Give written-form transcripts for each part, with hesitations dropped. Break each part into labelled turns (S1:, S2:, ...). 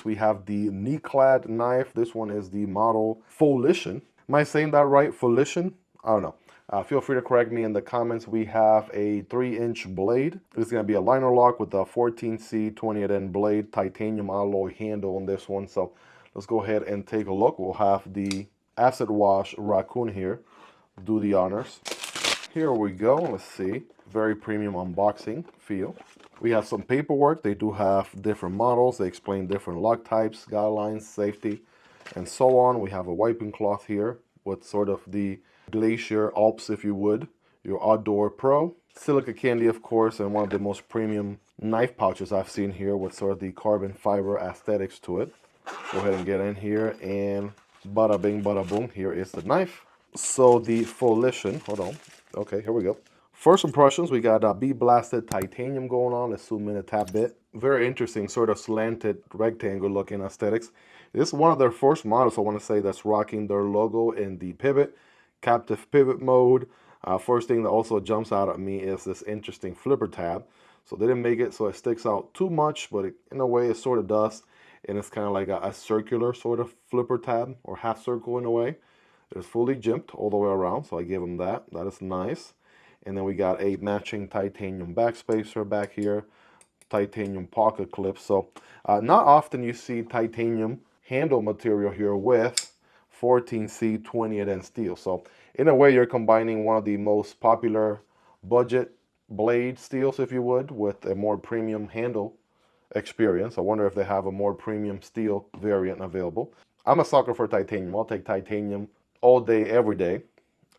S1: we have the KniClad knife. This one is the model Folison. Am I saying that right? Folison? I don't know. Feel free to correct me in the comments. We have a 3-inch blade. This is going to be a liner lock with a 14C 20N blade, titanium alloy handle on this one. So let's go ahead and take a look. We'll have the acid wash Raccoon here do the honors. Here we go. Let's see. Very premium unboxing feel. We have some paperwork. They do have different models. They explain different lock types, guidelines, safety, and so on. We have a wiping cloth here with sort of the Glacier Alps, if you would, your Outdoor Pro. Silica candy, of course, and one of the most premium knife pouches I've seen here with sort of the carbon fiber aesthetics to it. Go ahead and get in here and bada bing, bada boom. Here is the knife. So the Folison, hold on. Okay, here we go. First impressions, we got a bee-blasted titanium going on. Let's zoom in a tad bit. Very interesting, sort of slanted rectangle looking aesthetics. This is one of their first models, I want to say, that's rocking their logo in the pivot, captive pivot mode. First thing that also jumps out at me is this interesting flipper tab. So they didn't make it so it sticks out too much, but in a way it sort of does. And it's kind of like a circular sort of flipper tab, or half circle in a way. It's fully jimped all the way around, so I give them that. That is nice. And then we got a matching titanium backspacer back here, titanium pocket clip. So not often you see titanium handle material here with 14C 20N steel. So in a way, you're combining one of the most popular budget blade steels, if you would, with a more premium handle experience. I wonder if they have a more premium steel variant available. I'm a sucker for titanium. I'll take titanium all day, every day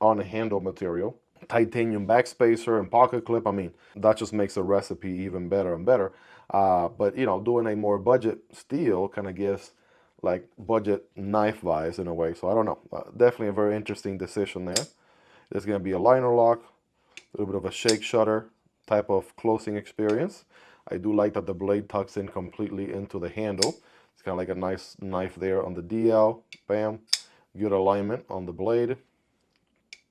S1: on a handle material. Titanium backspacer and pocket clip, I mean, that just makes a recipe even better and better. But, you know, doing a more budget steel kind of gives like budget knife vibes in a way. So I don't know. Definitely a very interesting decision there. There's going to be a liner lock, a little bit of a shake shutter type of closing experience. I do like that the blade tucks in completely into the handle. It's kind of like a nice knife there on the DL. Bam. Good alignment on the blade.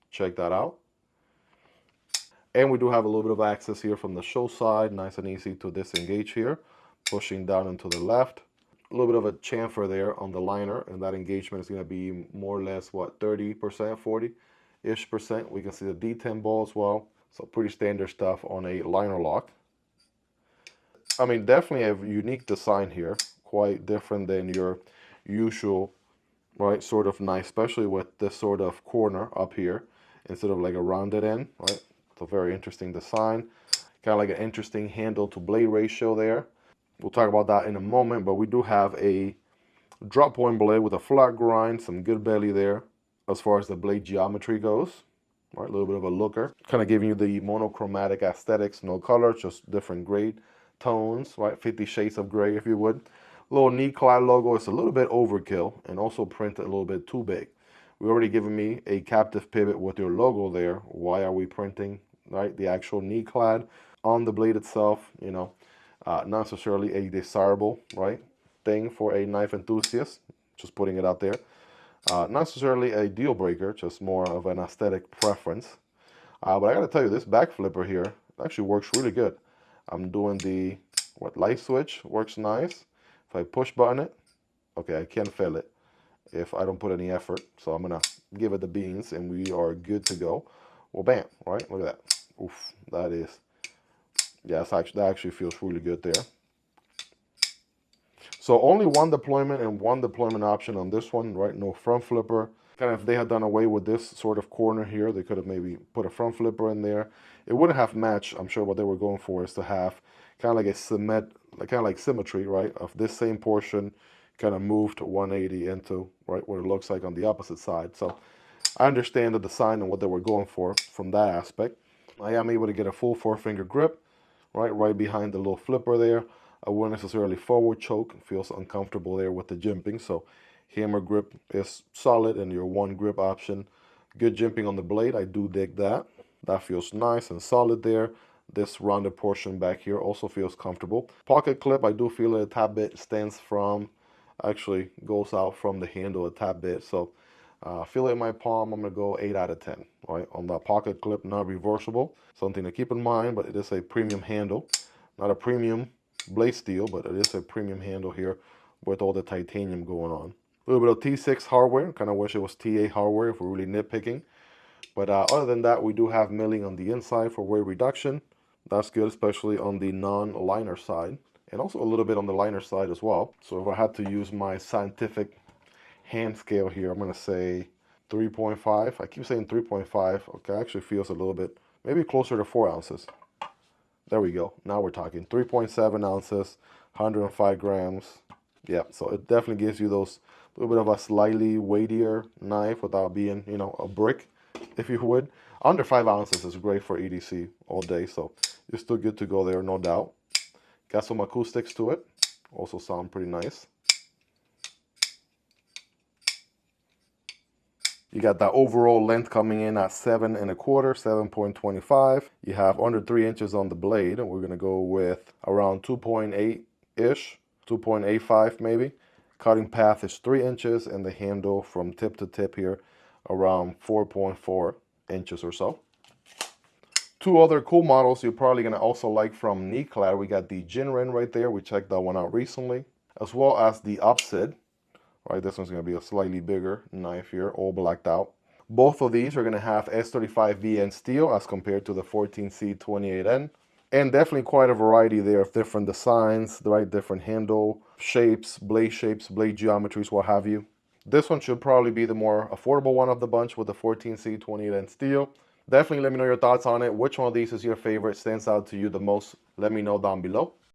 S1: Check that out. And we do have a little bit of access here from the show side. Nice and easy to disengage here. Pushing down and to the left. A little bit of a chamfer there on the liner. And that engagement is going to be more or less, what, 30%, 40-ish percent. We can see the D10 ball as well. So pretty standard stuff on a liner lock. I mean, definitely a unique design here. Quite different than your usual, right, sort of knife. Especially with this sort of corner up here. Instead of like a rounded end, right? It's a very interesting design. Kind of like an interesting handle to blade ratio there. We'll talk about that in a moment, but we do have a drop point blade with a flat grind, some good belly there as far as the blade geometry goes. Right, a little bit of a looker. Kind of giving you the monochromatic aesthetics, no color, just different gray tones, right? 50 shades of gray, if you would. Little KniClad logo is a little bit overkill and also printed a little bit too big. We already given me a captive pivot with your logo there. Why are we printing, right, the actual KniClad on the blade itself? You know, not necessarily a desirable, right, thing for a knife enthusiast. Just putting it out there. Not necessarily a deal breaker, just more of an aesthetic preference. But I gotta tell you, this back flipper here actually works really good. I'm doing the light switch, works nice. If I push button it, okay, I can't feel it if I don't put any effort. So I'm gonna give it the beans and we are good to go. Well, bam, right? Look at that. Oof, that is, yeah, that actually feels really good there. So only one deployment and one deployment option on this one, right? No front flipper. Kind of, if they had done away with this sort of corner here, they could have maybe put a front flipper in there. It wouldn't have matched. I'm sure what they were going for is to have kind of like a symmetry, right? Of this same portion kind of moved 180 into, right, what it looks like on the opposite side. So I understand the design and what they were going for from that aspect. I am able to get a full 4-finger grip, right behind the little flipper there. I wouldn't necessarily forward choke. It feels uncomfortable there with the jimping. So hammer grip is solid and your one grip option. Good jimping on the blade. I do dig that. That feels nice and solid there. This rounded portion back here also feels comfortable. Pocket clip, I do feel it a tad bit stands from, actually goes out from the handle a tad bit. So feel it in my palm. I'm going to go 8 out of 10, right? On that pocket clip, not reversible. Something to keep in mind, but it is a premium handle. Not a premium blade steel, but it is a premium handle here with all the titanium going on. A little bit of T6 hardware. Kind of wish it was TA hardware if we're really nitpicking. But other than that, we do have milling on the inside for weight reduction. That's good, especially on the non-liner side. And also a little bit on the liner side as well. So if I had to use my scientific hand scale here, I'm going to say 3.5. I keep saying 3.5. Okay, actually feels a little bit, maybe closer to 4 ounces. There we go. Now we're talking 3.7 ounces, 105 grams. Yeah, so it definitely gives you those little bit of a slightly weightier knife without being, you know, a brick, if you would. Under 5 ounces is great for EDC all day, so you're still good to go there, no doubt. Got some acoustics to it. Also sound pretty nice. You got that overall length coming in at 7 1/4, 7.25. You have under 3 inches on the blade, and we're gonna go with around 2.8-ish, 2.85 maybe. Cutting path is 3 inches, and the handle from tip to tip here around 4.4 inches or so. Two other cool models you're probably gonna also like from KniClad. We got the Ginren right there. We checked that one out recently, as well as the Obsid. Right, this one's going to be a slightly bigger knife here, all blacked out. Both of these are going to have S35VN steel as compared to the 14C28N. And definitely quite a variety there of different designs, the right different handle shapes, blade geometries, what have you. This one should probably be the more affordable one of the bunch with the 14C28N steel. Definitely let me know your thoughts on it. Which one of these is your favorite, stands out to you the most? Let me know down below.